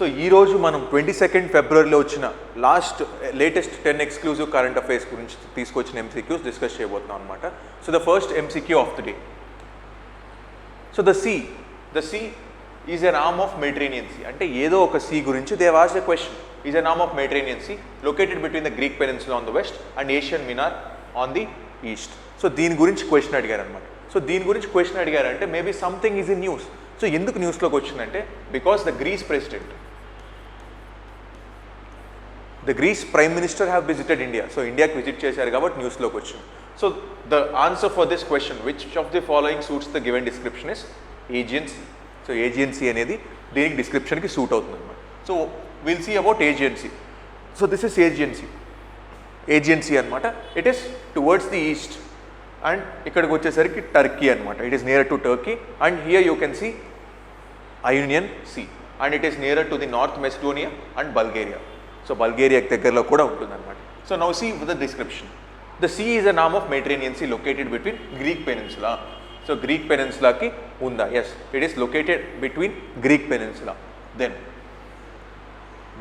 So ఈరోజు మనం 22 ఫిబ్రవరిలో వచ్చిన లేటెస్ట్ 10 ఎక్స్క్లూజివ్ కరెంట్ అఫైర్స్ గురించి తీసుకొచ్చిన ఎంసీక్యూస్ డిస్కస్ చేయబోతున్నాం అనమాట. So the first MCQ of the day. So the sea is an arm of Mediterranean sea. అంటే ఏదో ఒక సీ గురించి they have asked a question. Is an arm of Mediterranean sea located between the Greek peninsula on the west and Asian minor on the east. So దీని గురించి question అడిగారు అనమాట. So దీని గురించి క్వశ్చన్ అడిగారంటే maybe something is in news. So ఎందుకు న్యూస్లోకి వచ్చిందంటే because the Greece prime minister have visited India. So ఇండియాకి విజిట్ చేశారు కాబట్టి న్యూస్లోకి వచ్చింది. So the answer for this question which of the following suits the given description is Aegean sea. So Aegean sea అనేది దీనికి డిస్క్రిప్షన్కి సూట్ అవుతుంది అనమాట. So will see about Aegean sea. So this is Aegean sea అనమాట. It is towards the east and ఇక్కడికి వచ్చేసరికి Turkey అనమాట. It is near to Turkey and here you can see ఐనియన్ see and it is near to the North Macedonia and Bulgaria. So బల్గేరియాకి దగ్గరలో కూడా ఉంటుంది అనమాట. So now see with the description. The sea is an arm of Mediterranean sea located between Greek peninsula. So Greek పెనిన్సులాకి ఉందా? Yes, it is located between Greek peninsula. Then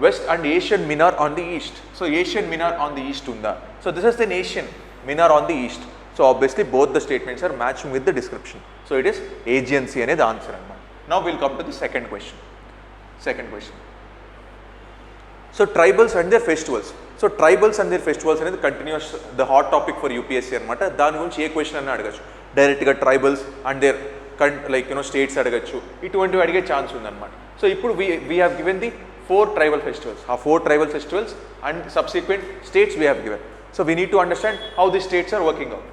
west and Asian minor on the east. So Asian minor on the east ఉందా? So this is the Asian minor on the east. So obviously both the statements are matching with the description. So it is agency అనేది answer అన్నమాట. Now we'll come to the second question. So tribals and their festivals. So tribals and their festivals అనేది continuous the hot topic for UPSC అనమాట. దాని గురించి ఏ question అన్నా అడగచ్చు. డైరెక్ట్గా tribals and there states అడగచ్చు. ఇటువంటివి అడిగే ఛాన్స్ ఉందన్నమాట. సో ఇప్పుడు we have given the 4 tribal festivals. ఆ 4 tribal festivals and subsequent states we have given. So we need to understand how the states are working out.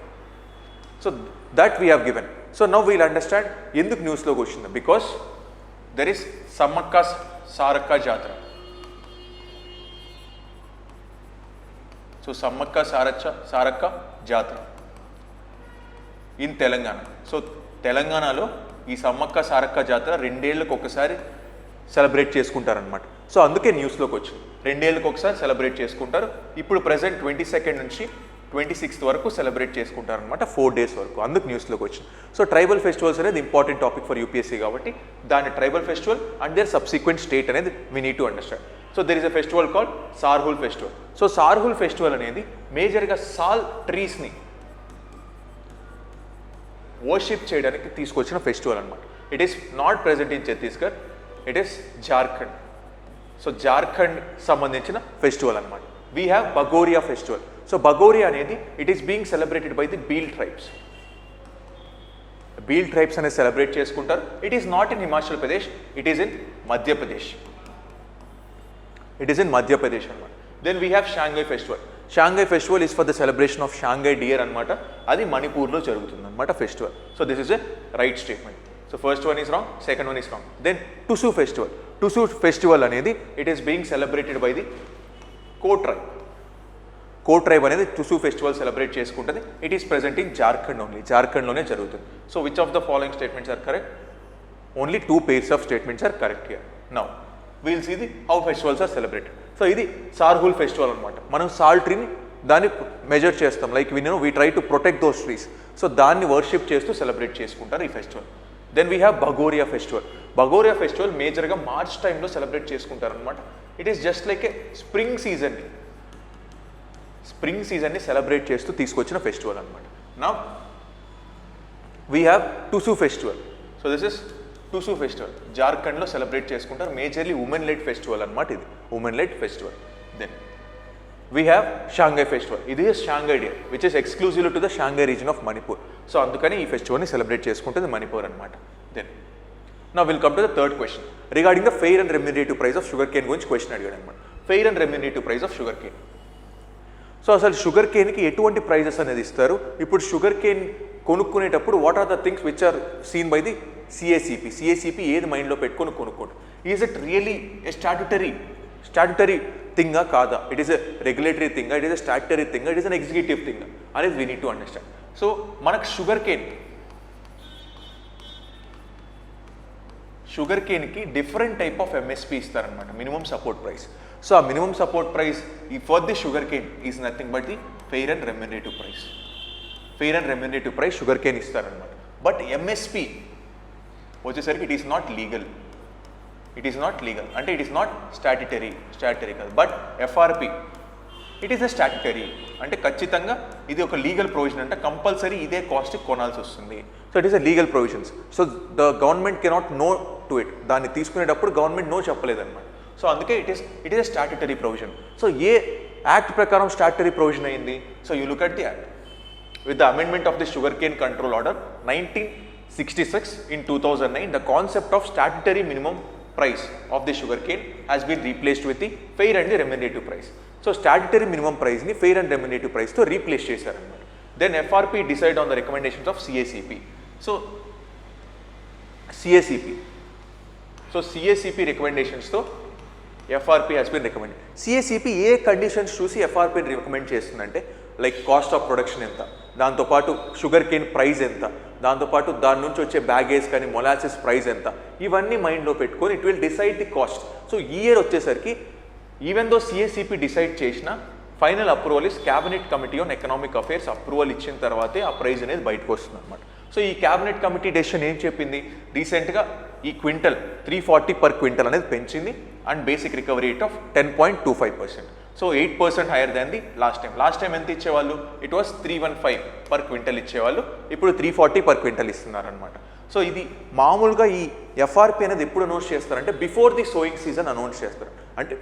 So that we have given. So now we'll understand ఎందుకు న్యూస్లోకి వచ్చింది. Because there is Sammakka Sarakka జాతర. So Sammakka Sarakka జాతర in Telangana. So తెలంగాణలో ఈ సమ్మక్క సారక్క జాతర 2 ఏళ్ళకి ఒకసారి సెలబ్రేట్ చేసుకుంటారనమాట. సో అందుకే న్యూస్లోకి వచ్చింది. 2 ఏళ్ళకి ఒకసారి సెలబ్రేట్ చేసుకుంటారు. ఇప్పుడు ప్రజెంట్ 22 నుంచి 26 వరకు సెలబ్రేట్ చేసుకుంటారనమాట, 4 డేస్ వరకు. అందుకు న్యూస్లోకి వచ్చింది. సో ట్రైబల్ ఫెస్టివల్స్ అనేది ఇంపార్టెంట్ టాపిక్ ఫర్ యూపీఎస్సీ కాబట్టి దాని tribal festival and their subsequent state అనేది we need to understand. So there is a festival called Sarhul festival. So Sarhul festival అనేది మేజర్గా సాల్ ట్రీస్ని వర్షిప్ చేయడానికి తీసుకొచ్చిన ఫెస్టివల్ అనమాట. It is not present in Chhattisgarh, it is Jharkhand. So Jharkhand సంబంధించిన ఫెస్టివల్ అనమాట. We have బగోరియా festival. So Bagoria అనేది it is being celebrated by the Bhil tribes. Bhil tribes అనేది సెలబ్రేట్ చేసుకుంటారు. It is not in Himachal Pradesh, it is in Madhya Pradesh. అనమాట. Then we have Sangai festival. Sangai festival is for the celebration of Sangai deer అనమాట. అది మణిపూర్లో జరుగుతుంది అనమాట festival. So this is a right statement. So first one is wrong, second one is wrong. Then Tusu festival. Tusu festival అనేది it is being celebrated by the కో tribe అనేది టుసు festival celebrate చేసుకుంటుంది. It is present in Jharkhand only. జార్ఖండ్లోనే జరుగుతుంది. So which of the following statements are correct? Only 2 pairs of statements are correct here. Now we'll see the how festivals are celebrated. So ఇది Sarhul festival అనమాట. మనం సాల్ ట్రీని దాన్ని measure చేస్తాం. Like we try to protect those trees. So దాన్ని worship చేస్తూ celebrate చేసుకుంటారు ఈ festival. Then we have బగోరియా festival. Bhagoria festival మేజర్గా మార్చ్ టైంలో సెలబ్రేట్ చేసుకుంటారు అనమాట. It is just like a spring సీజన్ని సెలబ్రేట్ చేస్తూ తీసుకొచ్చిన ఫెస్టివల్ అనమాట. Now we have Tusu festival. So this is Tusu festival. జార్ఖండ్లో సెలబ్రేట్ చేసుకుంటారు. మేజర్లీ ఉమెన్ లెడ్ ఫెస్టివల్ అనమాట. ఇది women led festival. Then we have Sangai festival. ఇది Sangai day which is exclusive to the Sangai region of Manipur. So అందుకని ఈ ఫెస్టివల్ని సెలబ్రేట్ చేసుకుంటుంది మణిపూర్ అనమాట. Then now will come to the third question regarding the fair and remunerative price of sugar cane గురించి question అడిగాడు అనమాట. Fair and remunerative price of sugar cane. So అసలు sugar కేన్కి ఎటువంటి ప్రైజెస్ అనేది ఇస్తారు? ఇప్పుడు షుగర్ కేన్ కొనుక్కునేటప్పుడు what are the things which are seen by the CACP ఏది మైండ్లో పెట్టుకొని కొనుక్కోండి. Is it really a statutory థింగా కాదా? ఇట్ ఈస్ ఎ రెగ్యులేటరీ థింగా, ఇట్ ఈస్ ఎ స్టాట్యుటరీ థింగా, it is an executive thing అనేది we need to understand. So మనకు షుగర్ కేన్కి డిఫరెంట్ టైప్ ఆఫ్ ఎంఎస్పి ఇస్తారనమాట, మినిమం సపోర్ట్ ప్రైస్. సో ఆ minimum support price for the sugar cane is nothing but the fair and remunerative price sugar cane ఇస్తారనమాట. But MSP వచ్చేసరికి it is not legal. It is not legal, అంటే it is not statutory కాదు. But FRP it is a statutory, అంటే ఖచ్చితంగా ఇది ఒక legal provision, అంటే compulsory ఇదే కాస్ట్కి కొనాల్సి వస్తుంది. So it is a legal provisions. So the government cannot know to it. దాన్ని తీసుకునేటప్పుడు గవర్నమెంట్ నో చెప్పలేదన్నమాట. సో అందుకే it is a statutory provision. So A act ప్రకారం స్టాట్యుటరీ ప్రొవిజన్ అయింది? So you look at the act. With the amendment of the sugar Kane control order 1966 in 2009, the concept of statutory minimum price of the sugar cane has been replaced with the fair and the remunerative price. So statutory minimum price ni fair and remunerative price to replace chesaru annamata. Then FRP decide on the recommendations of CACP. So CACP recommendations to FRP has been recommended. CACP A conditions చూసి FRPని recommend చేస్తుందంటే like cost of production ఎంత, దాంతోపాటు sugar cane price ఎంత, దాంతోపాటు దాని నుంచి వచ్చే baggage కానీ మొలాసిస్ ప్రైస్ ఎంత, ఇవన్నీ మైండ్లో పెట్టుకొని it will decide the cost. So ఈ ఇయర్ వచ్చేసరికి ఈవెన్ దో CACP డిసైడ్ చేసిన final approval is cabinet committee on economic affairs approval ఇచ్చిన తర్వాతే ఆ ప్రైస్ అనేది బయటకు వస్తుంది అనమాట. సో ఈ క్యాబినెట్ కమిటీ డెసిషన్ ఏం చెప్పింది? రీసెంట్గా ఈ క్వింటల్ 340 per క్వింటల్ అనేది పెంచింది and basic recovery rate of 10.25%. So 8% hire than the last time ఎంత ఇచ్చేవాళ్ళు? ఇట్ వాస్ 315 per క్వింటల్ ఇచ్చేవాళ్ళు, ఇప్పుడు 340 per క్వింటల్ ఇస్తున్నారు అనమాట. సో ఇది మామూలుగా ఈ FRP అనేది ఎప్పుడు అనౌన్స్ చేస్తారంటే before the sowing season announce చేస్తారు, అంటే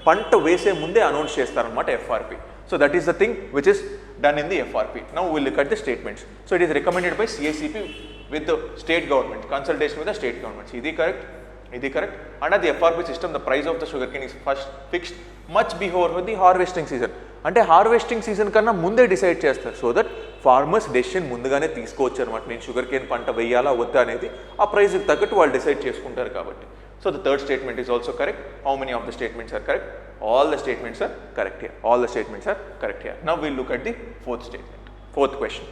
పంట వేసే ముందే అనౌన్స్ చేస్తారనమాట FRP. So that is the thing which is done in the FRP. Now we will look at the statements. So it is recommended by CACP with the state government, consultation with the state governments. Is it correct? Under the FRP system, the price of the sugarcane is first fixed much before the harvesting season. అంటే harvesting season కన్నా ముందే decide చేస్తారు, so that farmers decision ముందుగానే తీసుకోవచ్చు అనమాట. నేను sugar cane పంట వేయాలా వద్దా అనేది ఆ ప్రైస్కి తగ్గట్టు వాళ్ళు డిసైడ్ చేసుకుంటారు కాబట్టి. So the third statement is also correct. How many of the statements are correct? All the statements are correct here. Now we'll look at the fourth question.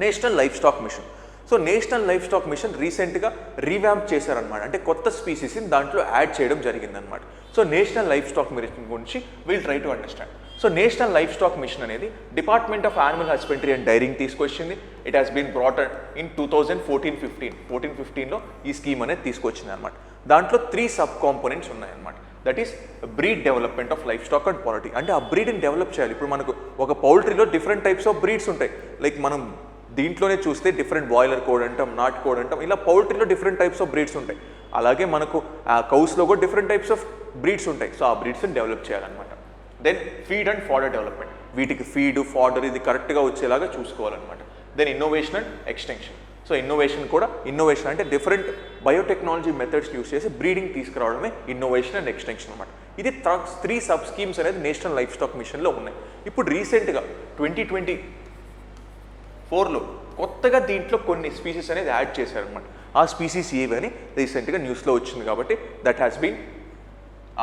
National Livestock Mission. So national livestock mission రీసెంట్గా revamp చేశారనమాట, అంటే కొత్త స్పీసీస్ని దాంట్లో add చేయడం జరిగిందనమాట. So national livestock mission గురించి we'll try to understand. So national livestock mission అనేది department of animal husbandry and dairying తీసుకొచ్చింది. It has been brought in 2014-15లో ఈ స్కీమ్ అనేది తీసుకొచ్చింది అనమాట. దాంట్లో 3 సబ్ కాంపోనెంట్స్ ఉన్నాయన్నమాట. That is breed development of livestock and poultry. అంటే ఆ బ్రీడ్ని డెవలప్ చేయాలి. ఇప్పుడు మనకు ఒక పౌల్ట్రీలో డిఫరెంట్ టైప్స్ ఆఫ్ బ్రీడ్స్ ఉంటాయి. లైక్ మనం దీంట్లోనే చూస్తే డిఫరెంట్ బాయిలర్ కోడ్ అంటాం, నాట్ కోడ్ అంటాం, ఇలా పౌల్ట్రీలో డిఫరెంట్ టైప్స్ ఆఫ్ బ్రీడ్స్ ఉంటాయి. అలాగే మనకు ఆ కౌస్లో కూడా డిఫరెంట్ టైప్స్ ఆఫ్ బ్రీడ్స్ ఉంటాయి. సో ఆ బ్రీడ్స్ని డెవలప్ చేయాలన్నమాట. Then feed and fodder development, వీటికి ఫీడ్ ఫాడర్ ఇది కరెక్ట్గా వచ్చేలాగా చూసుకోవాలన్నమాట. Then innovation and extension. So innovation అంటే డిఫరెంట్ బయోటెక్నాలజీ మెథడ్స్ యూస్ చేసి బ్రీడింగ్ తీసుకురావడమే ఇన్నోవేషన్ అండ్ ఎక్స్టెన్షన్ అనమాట. ఇది 3 సబ్ స్కీమ్స్ అనేది నేషనల్ లైఫ్ స్టాక్ మిషన్లో ఉన్నాయి. ఇప్పుడు రీసెంట్గా 2024లో కొత్తగా దీంట్లో కొన్ని స్పీసీస్ అనేది యాడ్ చేశారనమాట. ఆ స్పీసీస్ ఏవి అని రీసెంట్గా న్యూస్లో వచ్చింది కాబట్టి that has been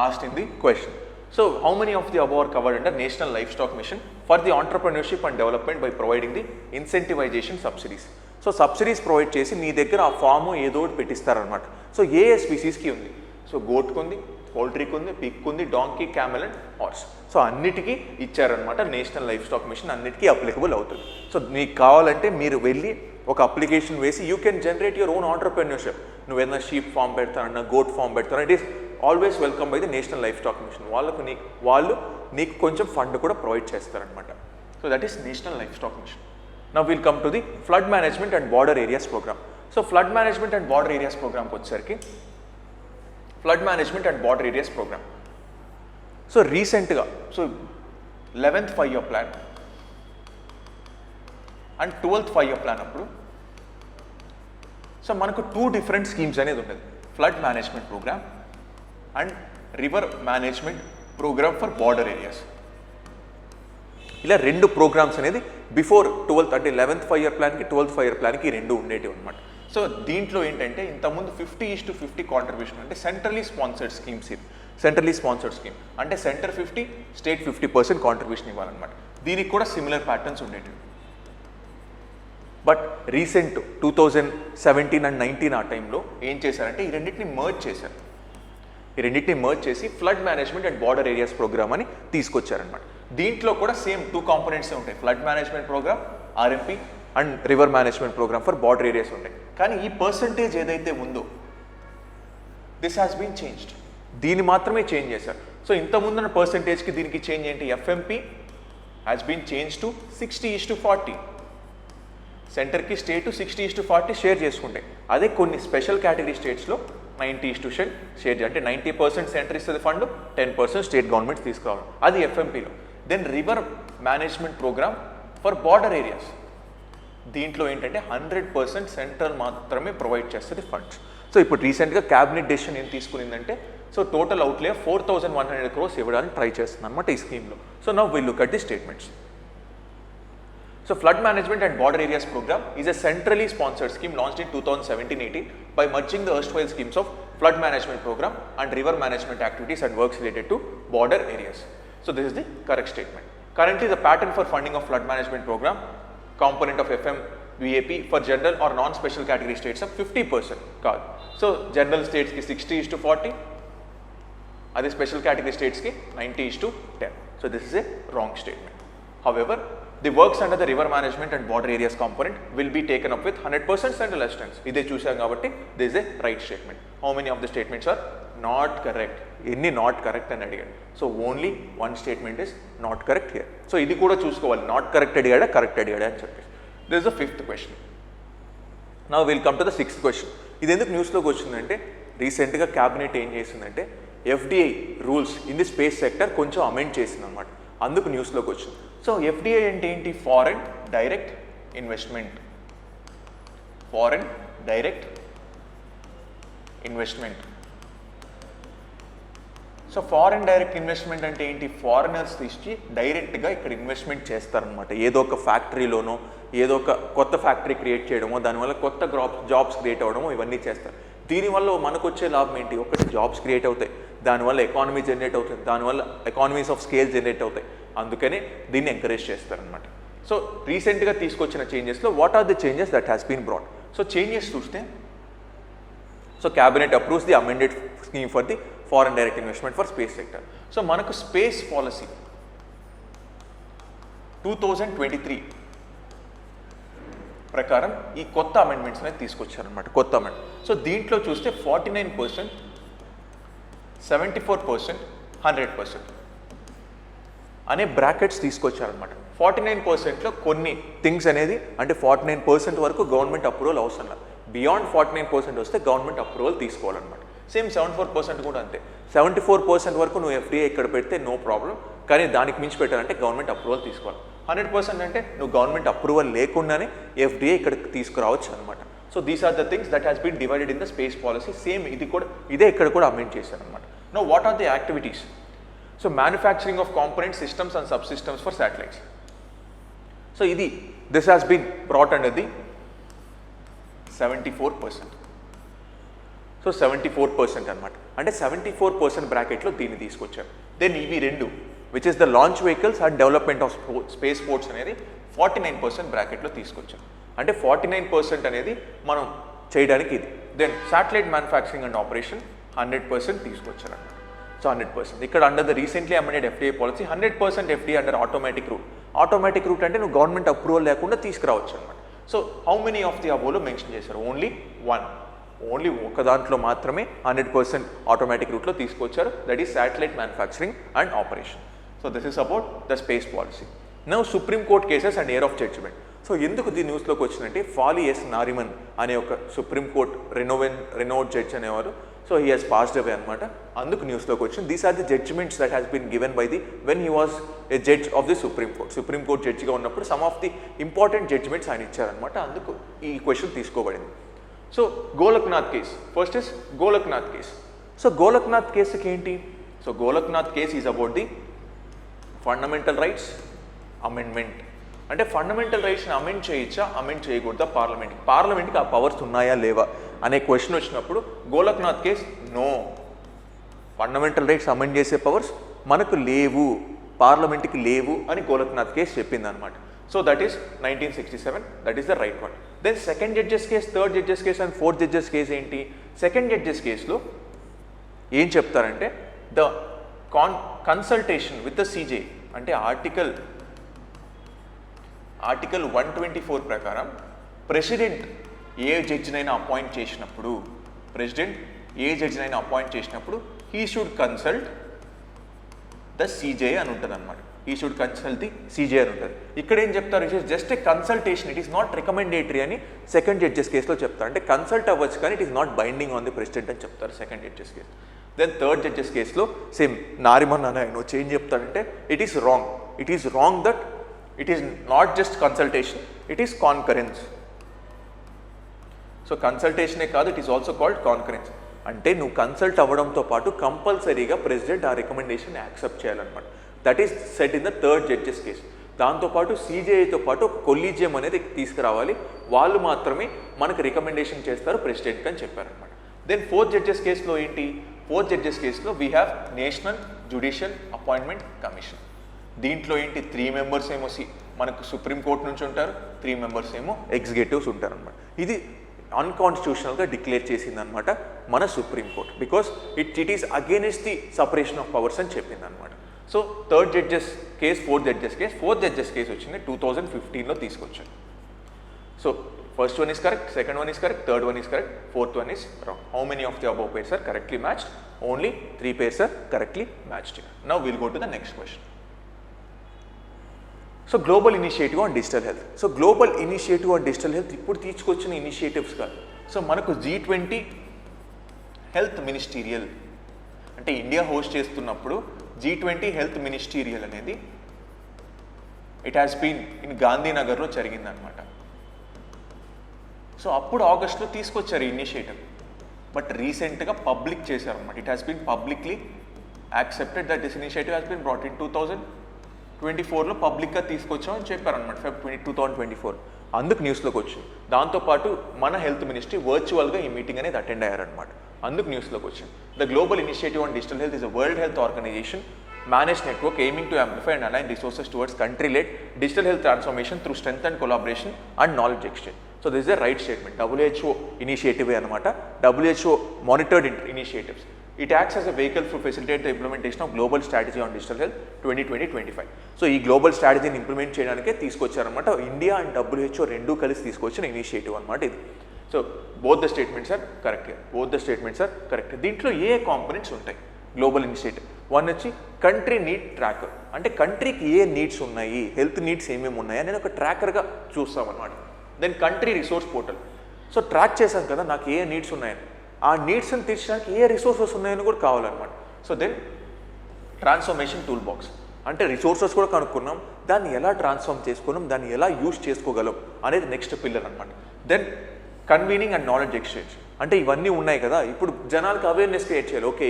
asked in the question. So how many of the above are covered under National Livestock Mission for the entrepreneurship and development by providing the incentivization subsidies? So subsidies provide చేసి మీ దగ్గర ఆ form ఏదో ఒకటి పెట్టిస్తారనమాట. So ఏ స్పీసీస్కి ఉంది? So గోట్కి ఉంది, పౌల్ట్రీకి ఉంది, pig ఉంది, donkey, camel and horse. So అన్నిటికీ ఇచ్చారనమాట. నేషనల్ లైఫ్ స్టాక్ మిషన్ అన్నిటికీ అప్లికబుల్ అవుతుంది. సో మీకు కావాలంటే మీరు వెళ్ళి ఒక అప్లికేషన్ వేసి you can generate your own entrepreneurship. నువ్వేదైనా షీప్ ఫామ్ పెడతానన్నా, గోట్ ఫామ్ పెడతాను, it is always welcome by the national livestock mission. వాళ్ళు నీకు కొంచెం ఫండ్ కూడా ప్రొవైడ్ చేస్తారనమాట. So that is national livestock mission. Now we'll come to the flood management and border areas program. So flood management and border areas program వచ్చేసరికి flood management and border areas program. So రీసెంట్గా 11th 5-year plan and 12th 5-year plan అప్పుడు సో మనకు 2 different schemes అనేది ఉండేది. Flood management programme and river management programme for border areas. ఇలా 2 programmes అనేది before 12th అంటే 11th 5-year ప్లాన్కి 12th 5-year ప్లాన్కి 2 ఉండేటివి అనమాట. సో దీంట్లో ఏంటంటే ఇంతకుముందు 50:50 కాంట్రిబ్యూషన్ అంటే సెంట్రలీ స్పాన్సర్డ్ స్కీమ్స్. ఇది సెంట్రలీ స్పాన్సర్డ్ స్కీమ్ అంటే సెంటర్ 50, స్టేట్ 50% కాంట్రిబ్యూషన్ ఇవ్వాలన్నమాట. దీనికి కూడా సిమిలర్ ప్యాటర్న్స్ ఉండేటివి. బట్ రీసెంట్ 2017 and 19 ఆ టైంలో ఏం చేశారంటే ఈ రెండింటిని మర్జ్ చేసి flood management and border areas programme అని తీసుకొచ్చారనమాట. దీంట్లో కూడా సేమ్ 2 కాంపోనెంట్స్ ఉంటాయి. Flood management programme RMP and river management programme for border areas ఉంటాయి. కానీ ఈ పర్సంటేజ్ ఏదైతే ఉందో దిస్ హ్యాస్ బీన్ చేంజ్డ్. దీన్ని మాత్రమే చేంజ్ చేశారు. సో ఇంతకుముందున్న పర్సంటేజ్కి దీనికి చేంజ్ ఏంటి? ఎఫ్ఎంపీ హ్యాస్ బీన్ చేంజ్ టు 60:40. సెంటర్కి స్టేట్ 60:40 షేర్ చేసుకుంటే, అదే కొన్ని స్పెషల్ కేటగిరీ స్టేట్స్లో 90:10 షేర్, అంటే 90% సెంటర్ ఇస్తుంది ఫండ్, 10% స్టేట్ గవర్నమెంట్ తీసుకురావాలి. అది ఎఫ్ఎంపీలో. Then river management programme for border areas. దీంట్లో ఏంటంటే 100% సెంట్రల్ మాత్రమే ప్రొవైడ్ చేస్తుంది ఫండ్స్. సో ఇప్పుడు రీసెంట్గా క్యాబినెట్ డెసిషన్ ఏం తీసుకునిందంటే, సో టోటల్ అవుట్లే 4,100 crores ఇవ్వడానికి ట్రై చేస్తుంది అనమాట ఈ స్కీమ్లో. So now will look at the statements. So Flood Management and Border Areas Program is a centrally sponsored scheme launched in 2017-18 by merging the erstwhile schemes of Flood Management Program and River Management activities and works related to border areas. So this is the correct statement. Currently the pattern for funding of Flood Management Program component of FMVAP for general or non-special category states of 50% కాదు. So general states ki 60:40, అదే special category states ki 90:10. So this is a wrong statement. However, the works under the river management and border areas component will be taken up with 100% central assistance. ఇదే చూసాం కాబట్టి this is a right statement. How many of the statements are not correct? ఎన్ని not correct అని అడిగాడు. So only one statement is not correct here. So ఇది కూడా చూసుకోవాలి, not correct అడిగాడా correct అడిగాడా అని చెప్పేసి. This is the 5th question. Now will come to the 6th question. ఇది ఎందుకు న్యూస్లోకి వచ్చిందంటే, రీసెంట్గా క్యాబినెట్ ఏం చేసిందంటే FDI rules in the space sector కొంచెం అమెండ్ చేసింది అనమాట, అందుకు న్యూస్లోకి వచ్చింది. సో ఎఫ్డిఐ అంటే ఏంటి? Foreign direct investment. Foreign direct investment. So foreign direct investment అంటే ఏంటి? ఫారినర్స్ తీసి డైరెక్ట్గా ఇక్కడ ఇన్వెస్ట్మెంట్ చేస్తారనమాట. ఏదో ఒక ఫ్యాక్టరీలోనో, ఏదో ఒక కొత్త ఫ్యాక్టరీ క్రియేట్ చేయడమో, దానివల్ల కొత్త జాబ్స్ క్రియేట్ అవ్వడమో ఇవన్నీ చేస్తారు. దీనివల్ల మనకు వచ్చే లాభం ఏంటి? ఒకటి జాబ్స్ క్రియేట్ అవుతాయి, దానివల్ల ఎకానమీ జనరేట్ అవుతుంది, దానివల్ల ఎకానమీస్ ఆఫ్ స్కేల్ జనరేట్ అవుతాయి. అందుకనే దీన్ని ఎంకరేజ్ చేస్తారనమాట. సో రీసెంట్గా తీసుకొచ్చిన చేంజెస్లో what are the changes that has been brought? So changes చూస్తే, so cabinet approves the amended scheme for the foreign direct investment for space sector. So మనకు space policy 2023 ప్రకారం ఈ కొత్త అమెండ్మెంట్స్ అనేది తీసుకొచ్చారనమాట, కొత్త అమెండ్మెంట్. సో దీంట్లో చూస్తే 49%, 74%, 100% అనే బ్రాకెట్స్ తీసుకొచ్చారనమాట. 49%లో కొన్ని థింగ్స్ అనేది, అంటే 49% వరకు గవర్నమెంట్ అప్రూవల్ అవసరం లేదు. బియాండ్ 49% వస్తే గవర్నమెంట్ అప్రూవల్ తీసుకోవాలన్నమాట. సేమ్ 74% కూడా అంతే. 74% వరకు నువ్వు ఎఫ్డిఐ ఇక్కడ పెడితే నో ప్రాబ్లం, కానీ దానికి మించి పెట్టాలంటే గవర్నమెంట్ అప్రూవల్ తీసుకోవాలి. 100% అంటే నువ్వు గవర్నమెంట్ అప్రూవల్ లేకుండానే ఎఫ్డిఐ ఇక్కడికి తీసుకురావచ్చు అనమాట. So these are the things that has been divided in the space policy. Same ఇది కూడా ఇదే ఇక్కడ కూడా అమెండ్ చేశారు అనమాట. No what are the activities? So manufacturing of component systems and sub systems for satellites. So ఇది this has been brought under the 74%. So 74% అనమాట, అంటే 74% బ్రాకెట్లో దీన్ని తీసుకొచ్చారు. దెన్ ఇవి రెండు, which is the launch vehicles and development of space ports అనేది 49% బ్రాకెట్లో తీసుకొచ్చారు. అంటే 49% అనేది మనం చేయడానికి ఇది. Then satellite manufacturing and operation 100% తీసుకొచ్చారు అన్నమాట. సో 100% ఇక్కడ under the recently amended FDI policy 100% FDI under automatic route. Automatic route అంటే నువ్వు గవర్నమెంట్ అప్రూవల్ లేకుండా తీసుకురావచ్చు అనమాట. So how many of the above mention చేశారు? Only one. ఓన్లీ ఒక దాంట్లో మాత్రమే 100% ఆటోమేటిక్ రూట్లో తీసుకొచ్చారు, that is satellite manufacturing and operation. So this is about the space policy. Now supreme court cases and year of judgement. So ఎందుకు దీని న్యూస్లోకి వచ్చిందంటే, ఫాలీ ఎస్ నారిమన్ అనే ఒక సుప్రీం కోర్ట్ రెనోవ్డ్ జడ్జ్ అనేవారు, so he has passed away అనమాట, అందుకు న్యూస్లోకి వచ్చింది. These are the judgements that has been given by the when he was a judge of the supreme court. Supreme court జడ్జిగా ఉన్నప్పుడు some of the important judgements ఆయన ఇచ్చారనమాట, అందుకు ఈ క్వశ్చన్ తీసుకోబడింది. So Golaknath case, first is Golaknath case. So Golaknath కేసుకి ఏంటి? So Golaknath case is about the fundamental rights amendment. అంటే ఫండమెంటల్ రైట్స్ని అమెండ్ చేయొచ్చా, అమెండ్ చేయకూడదా పార్లమెంట్కి ఆ పవర్స్ ఉన్నాయా లేవా అనే క్వశ్చన్ వచ్చినప్పుడు Golaknath case no, fundamental rights amend చేసే పవర్స్ మనకు లేవు, పార్లమెంట్కి లేవు అని గోలక్నాథ్ కేస్ చెప్పింది అనమాట. So that is 1967, that is the right one. Then second judges case, third judges case and fourth judges case ఏంటి? సెకండ్ జడ్జెస్ కేసులో ఏం చెప్తారంటే, the consultation with the CJ, అంటే ఆర్టికల్ 124 ప్రకారం ప్రెసిడెంట్ ఏ జడ్జినైనా అపాయింట్ చేసినప్పుడు, ప్రెసిడెంట్ ఏ జడ్జినైనా అపాయింట్ చేసినప్పుడు he should consult the CJ అని ఉంటుంది అనమాట. ఈ షుడ్ కన్సల్ట్ ది సీజే అని ఉంటుంది. ఇక్కడ ఏం చెప్తారు, it is just a consultation, it is not recommendatory అని సెకండ్ జడ్జెస్ కేసులో చెప్తారు. అంటే కన్సల్ట్ అవ్వచ్చు కానీ it is not binding on the president అని చెప్తారు second judges case. Then third judges కేసులో సేమ్ నారిమన్ అని ఆయన వచ్చి ఏం చెప్తాడంటే it is wrong that it is not just consultation, it is concurrence. So కన్సల్టేషనే కాదు, it is also called concurrence. అంటే నువ్వు కన్సల్ట్ అవ్వడంతో పాటు కంపల్సరీగా ప్రెసిడెంట్ ఆ రికమెండేషన్ యాక్సెప్ట్ చేయాలన్నమాట. That is set in the third judges case. దాంతోపాటు సీజేఐతో పాటు ఒక కొలీజియం అనేది తీసుకురావాలి, వాళ్ళు మాత్రమే మనకు రికమెండేషన్ చేస్తారు ప్రెసిడెంట్కి అని చెప్పారనమాట. దెన్ ఫోర్త్ జడ్జెస్ కేసులో ఏంటి, ఫోర్త్ జడ్జెస్ కేసులో we have national judicial appointment commission. దీంట్లో ఏంటి 3 మెంబర్స్ ఏమో మనకు సుప్రీంకోర్టు నుంచి ఉంటారు, 3 మెంబర్స్ ఏమో ఎగ్జిక్యూటివ్స్ ఉంటారనమాట. ఇది అన్కాన్స్టిట్యూషనల్గా డిక్లేర్ చేసిందనమాట మన supreme court, because it is against the separation of powers అని చెప్పిందనమాట. So third judges case, fourth judges case వచ్చింది 2015లో తీసుకొచ్చారు. So first one is correct, second one is correct, third one is correct, fourth one is wrong. How many of the above pairs are correctly matched? Only 3 pairs are correctly matched here. Now we'll go to the next question. So global initiative on digital health. So global initiative on digital health ఇప్పుడు తీసుకొచ్చిన initiatives కాదు. So మనకు G20 health ministerial అంటే India host చేస్తున్నప్పుడు G20 health ministerial అనేది it has been in గాంధీనగర్లో జరిగిందనమాట. So అప్పుడు ఆగస్టులో తీసుకొచ్చారు ఈ ఇనిషియేటివ్, బట్ రీసెంట్గా పబ్లిక్ చేశారనమాట. It has been publicly accepted that this initiative has been brought in 2024లో పబ్లిక్గా తీసుకొచ్చామని చెప్పారనమాట, Feb 2024. అందుకు న్యూస్లోకి వచ్చింది. దాంతోపాటు మన హెల్త్ మినిస్ట్రీ వర్చువల్గా ఈ మీటింగ్ అనేది అటెండ్ అయ్యారనమాట. అందుకు న్యూస్లోకి వచ్చింది. The global initiative on digital health is a World Health Organization managed network aiming to amplify and align resources towards country-led digital health transformation through strength and collaboration and knowledge exchange. So this is a right statement. WHO initiative anamata. WHO monitored initiatives. It acts as a vehicle to facilitate the implementation of global strategy on digital health 2020-25. So ee global strategy ni implement cheyadanike teeskocharanamata. India and WHO rendu kalisi teeskochina initiative anamata idi. So both the statements are correct here. Both the statements are correct. Dintlo ఏ components ఉంటాయి global initiative? One వచ్చి country need tracker, అంటే కంట్రీకి ఏ needs ఉన్నాయి, health needs ఏమేమి ఉన్నాయి అనేది ఒక ట్రాకర్గా చూస్తామన్నమాట. Then country resource portal. So track చేశాం కదా నాకు ఏ నీడ్స్ ఉన్నాయని, ఆ నీడ్స్ని తీర్చడానికి ఏ రిసోర్సెస్ ఉన్నాయని కూడా కావాలన్నమాట. So then transformation toolbox, అంటే రిసోర్సెస్ కూడా కనుక్కున్నాం, దాన్ని ఎలా ట్రాన్స్ఫార్మ్ చేసుకున్నాం, దాన్ని ఎలా యూజ్ చేసుకోగలం అనేది నెక్స్ట్ పిల్లర్ అనమాట. Then convening and knowledge exchange, అంటే ఇవన్నీ ఉన్నాయి కదా, ఇప్పుడు జనాలకు అవేర్నెస్ క్రియేట్ చేయాలి. ఓకే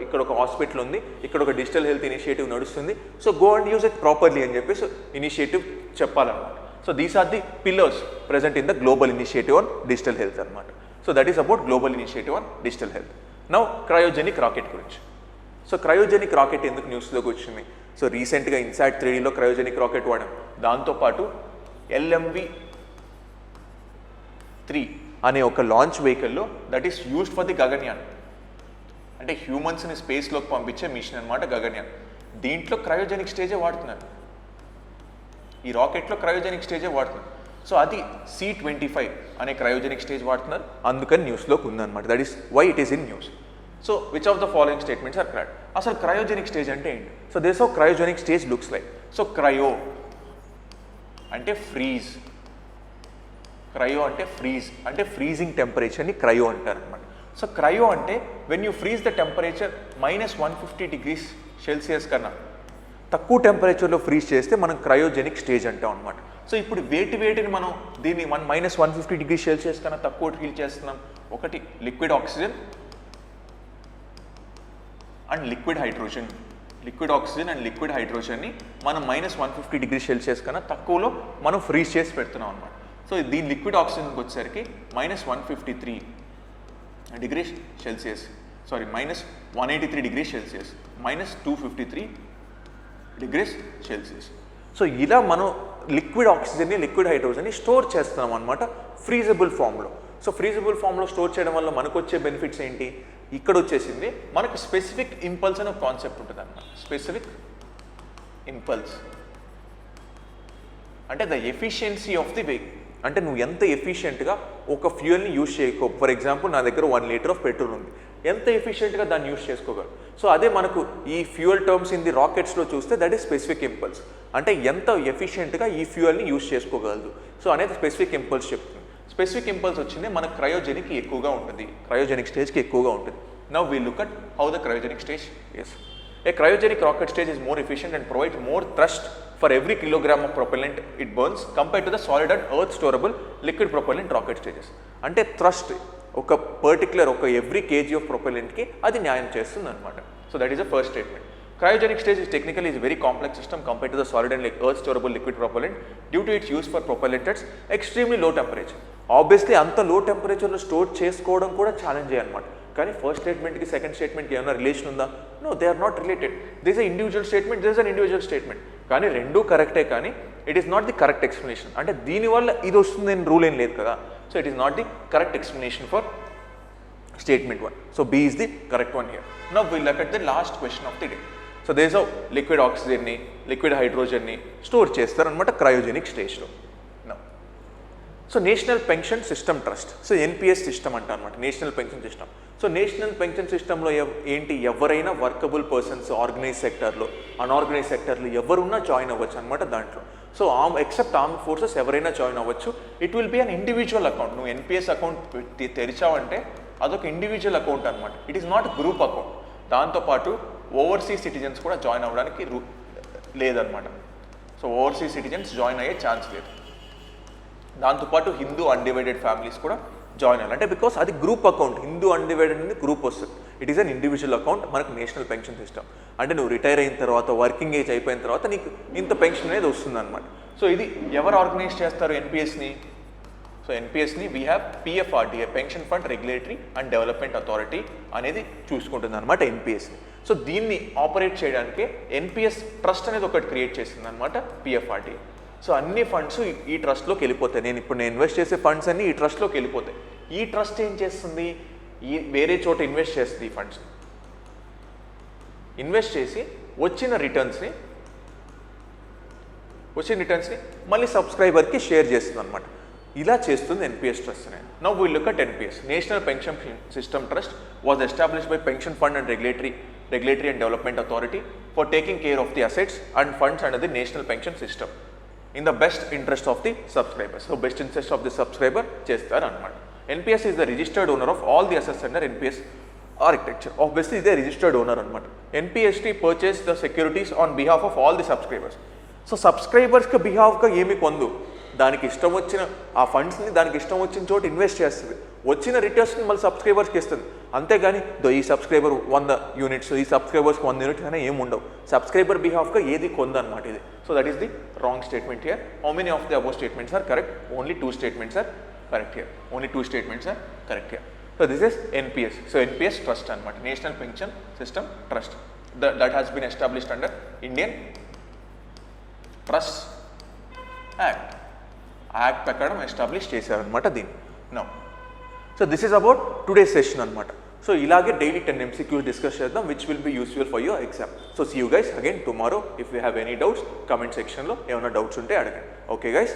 ఇక్కడ ఒక హాస్పిటల్ ఉంది, ఇక్కడ ఒక డిజిటల్ హెల్త్ ఇనిషియేటివ్ నడుస్తుంది, so go and use it properly అని చెప్పేసి ఇనిషియేటివ్ చెప్పాలన్నమాట. So these are the pillars present in the global initiative on digital health అనమాట. So that is about global initiative on digital health. Now cryogenic rocket గురించి. So cryogenic rocket ఎందుకు న్యూస్లోకి వచ్చింది? So రీసెంట్గా INSAT 3Dలో cryogenic rocket వాడాం. దాంతోపాటు LMV-3 అనే ఒక లాంచ్ వెహికల్లో that is used for the Gaganyaan, అంటే హ్యూమన్స్ని స్పేస్లోకి పంపించే మిషన్ అనమాట గగన్యాన్. దీంట్లో క్రయోజెనిక్ స్టేజే వాడుతున్నారు, ఈ రాకెట్లో క్రయోజెనిక్ స్టేజే వాడుతున్నారు. సో అది C-25 అనే క్రయోజెనిక్ స్టేజ్ వాడుతున్నారు, అందుకని న్యూస్లోకి ఉందన్నమాట. That is why it is in news. So which of the following statements are correct? అసలు క్రయోజెనిక్ స్టేజ్ అంటే ఏంటి? So this how cryogenic stage looks like. So cryo అంటే ఫ్రీజ్, క్రయో అంటే ఫ్రీజ్, అంటే ఫ్రీజింగ్ టెంపరేచర్ని క్రయో అంటారు అనమాట. So cryo అంటే when you freeze the temperature -150 degrees Celsius కన్నా తక్కువ టెంపరేచర్లో ఫ్రీజ్ చేస్తే మనం క్రయోజెనిక్ స్టేజ్ అంటాం అనమాట. సో ఇప్పుడు వేటిని మనం దీన్ని -150 degrees Celsius కన్నా తక్కువ ఫీల్ చేస్తున్నాం. ఒకటి liquid oxygen and liquid hydrogen. Liquid oxygen and liquid హైడ్రోజన్ని మనం -150 degrees Celsius కన్నా తక్కువలో మనం ఫ్రీజ్ చేసి పెడుతున్నాం అనమాట. సో దీని లిక్విడ్ ఆక్సిజన్కి వచ్చేసరికి -153 degrees Celsius, sorry -183 degrees Celsius, -253 degrees Celsius. So ఇలా మనం లిక్విడ్ ఆక్సిజన్ని లిక్విడ్ హైడ్రోజన్ని స్టోర్ చేస్తున్నాం అనమాట ఫ్రీజబుల్ ఫామ్లో. సో ఫ్రీజబుల్ ఫామ్లో స్టోర్ చేయడం వల్ల మనకు వచ్చే బెనిఫిట్స్ ఏంటి? ఇక్కడ వచ్చేసింది మనకు స్పెసిఫిక్ ఇంపల్స్ అనే కాన్సెప్ట్ ఉంటుంది అన్నమాట. స్పెసిఫిక్ ఇంపల్స్ అంటే the efficiency of the vehicle, అంటే నువ్వు ఎంత ఎఫిషియెంట్గా ఒక ఫ్యూయల్ని యూజ్ చేయకో. ఫర్ ఎగ్జాంపుల్ నా దగ్గర 1 లీటర్ ఆఫ్ పెట్రోల్ ఉంది, ఎంత ఎఫిషియెంట్గా దాన్ని యూస్ చేసుకోగలరు. సో అదే మనకు ఈ ఫ్యూయల్ టర్మ్స్ ఇన్ ది రాకెట్స్లో చూస్తే దట్ ఈస్ స్పెసిఫిక్ ఇంపల్స్, అంటే ఎంత ఎఫిషియెంట్గా ఈ ఫ్యూయల్ని యూస్ చేసుకోగలదు సో అనేది స్పెసిఫిక్ ఇంపల్స్ చెప్తుంది. స్పెసిఫిక్ ఇంపల్స్ వచ్చింది మన క్రయోజెనిక్ ఎక్కువగా ఉంటుంది, క్రయోజెనిక్ స్టేజ్కి ఎక్కువగా ఉంటుంది. Now we look at how the cryogenic stage is. A cryogenic rocket stage is more efficient and provides more thrust for every kilogram of propellant it burns compared to the solid and earth storable liquid propellant rocket stages. అంటే thrust ఒక particular ఒక every KG of ప్రొపెలెంట్కి అది న్యాయం చేస్తుంది అనమాట. So that is the first statement. Cryogenic stage is technically is a very complex system compared to the solid and earth storable liquid propellant due to its use for propellant at extremely low temperature. Obviously అంత లో టెంపరేచర్లో store చేసుకోవడం కూడా challenge అనమాట. కానీ first స్టేట్మెంట్కి second స్టేట్మెంట్కి ఏమైనా relation ఉందా? No, they are not related. This is individual statement, this is an individual statement. కానీ రెండూ కరెక్టే, కానీ it is not the correct explanation. అంటే దీనివల్ల ఇది వస్తుంది అని రూల్ ఏం లేదు కదా. So it is not the correct explanation for statement 1. So B is the correct one here. Now will look at the last question of the day. So these of liquid ఆక్సిజన్ని liquid హైడ్రోజన్ని store చేస్తారనమాట cryogenic స్టేజ్లో. So national pension system trust, so NPS system అంట అనమాట, national pension system. So national pension సిస్టంలో ఏంటి, ఎవరైనా workable persons organise సెక్టర్లో unorganised సెక్టర్లో ఎవరున్నా జాయిన్ అవ్వచ్చు అనమాట దాంట్లో. సో ఎక్సెప్ట్ ఆర్మ్ ఫోర్సెస్ ఎవరైనా జాయిన్ అవ్వచ్చు. It will be an individual account. నువ్వు ఎన్పిఎస్ అకౌంట్ తెరిచావంటే అదొక ఇండివిజువల్ అకౌంట్ అనమాట. It is not group account. దాంతోపాటు ఓవర్సీస్ సిటిజన్స్ కూడా జాయిన్ అవ్వడానికి లేదనమాట. సో ఓవర్సీస్ సిటిజన్స్ జాయిన్ అయ్యే ఛాన్స్ లేదు. దాంతోపాటు హిందూ అన్డివైడెడ్ ఫ్యామిలీస్ కూడా జాయిన్ అవ్వాలి. అంటే బికాస్ అది గ్రూప్ అకౌంట్, హిందూ అన్డివైడెడ్ అనేది గ్రూప్ వస్తుంది. It is an individual account మనకు నేషనల్ పెన్షన్ సిస్టమ్. అంటే నువ్వు రిటైర్ అయిన తర్వాత వర్కింగ్ ఏజ్ అయిపోయిన తర్వాత నీకు ఇంత పెన్షన్ అనేది వస్తుంది అనమాట. సో ఇది ఎవరు ఆర్గనైజ్ చేస్తారు ఎన్పిఎస్ని? సో ఎన్పిఎస్ని we have PFRDA, pension fund regulatory and development authority అనేది చూసుకుంటుంది అనమాట ఎన్పిఎస్ని. సో దీన్ని ఆపరేట్ చేయడానికి ఎన్పిఎస్ ట్రస్ట్ అనేది ఒకటి క్రియేట్ చేసింది అనమాట పిఎఫ్ఆర్డిఏ. సో అన్ని ఫండ్స్ ఈ ట్రస్ట్లోకి వెళ్ళిపోతాయి. నేను ఇన్వెస్ట్ చేసే ఫండ్స్ అన్నీ ఈ ట్రస్ట్లోకి వెళ్ళిపోతాయి. ఈ ట్రస్ట్ ఏం చేస్తుంది, ఈ వేరే చోట ఇన్వెస్ట్ చేస్తుంది. ఈ ఫండ్స్ ఇన్వెస్ట్ చేసి వచ్చిన రిటర్న్స్ని మళ్ళీ సబ్స్క్రైబర్కి షేర్ చేస్తుంది అనమాట. ఇలా చేస్తుంది ఎన్పిఎస్ ట్రస్ట్ అనేది. Now will look at NPS. National pension system trust was established by pension fund and regulatory and development authority for taking care of the assets and funds under the national pension system in the best interest of the subscribers. So best interest of the subscriber చేస్తారు అనమాట. NPS is the registered owner of all the assets under NPS architecture. Obviously is the registered owner అనమాట. NPST purchase the securities on behalf of all the subscribers. So సబ్స్క్రైబర్స్కి బిహాఫ్గా ఏమి కొందు, దానికి ఇష్టం వచ్చిన ఆ ఫండ్స్ని దానికి ఇష్టం వచ్చిన చోట ఇన్వెస్ట్ చేస్తుంది. వచ్చిన రిటర్న్స్ని మళ్ళీ సబ్స్క్రైబర్స్కి ఇస్తుంది. అంతేగాని ఈ సబ్స్క్రైబర్ 100 యూనిట్స్, ఈ సబ్స్క్రైబర్స్కి 100 యూనిట్స్ అయినా ఏమి ఉండవు. సబ్స్క్రైబర్ బిహాఫ్గా ఏది కొందనమాట ఇది. So that is the wrong statement here. How many of the above statements are correct? Only 2 statements are correct here. Only 2 statements are correct here. So this is NPS. So NPS trust అనమాట, national pension system trust. That has been established under Indian trust act ప్రకారం establish చేశారనమాట దీన్ని. Now so this is about today session అనమాట. So ఇలాగే daily 10 MCQs discuss చేద్దాం, which will be useful for your exam. So see you guys again tomorrow. If you have any doubts comment సెక్షన్లో ఏమైనా doubts ఉంటే అడగండి. Okay guys.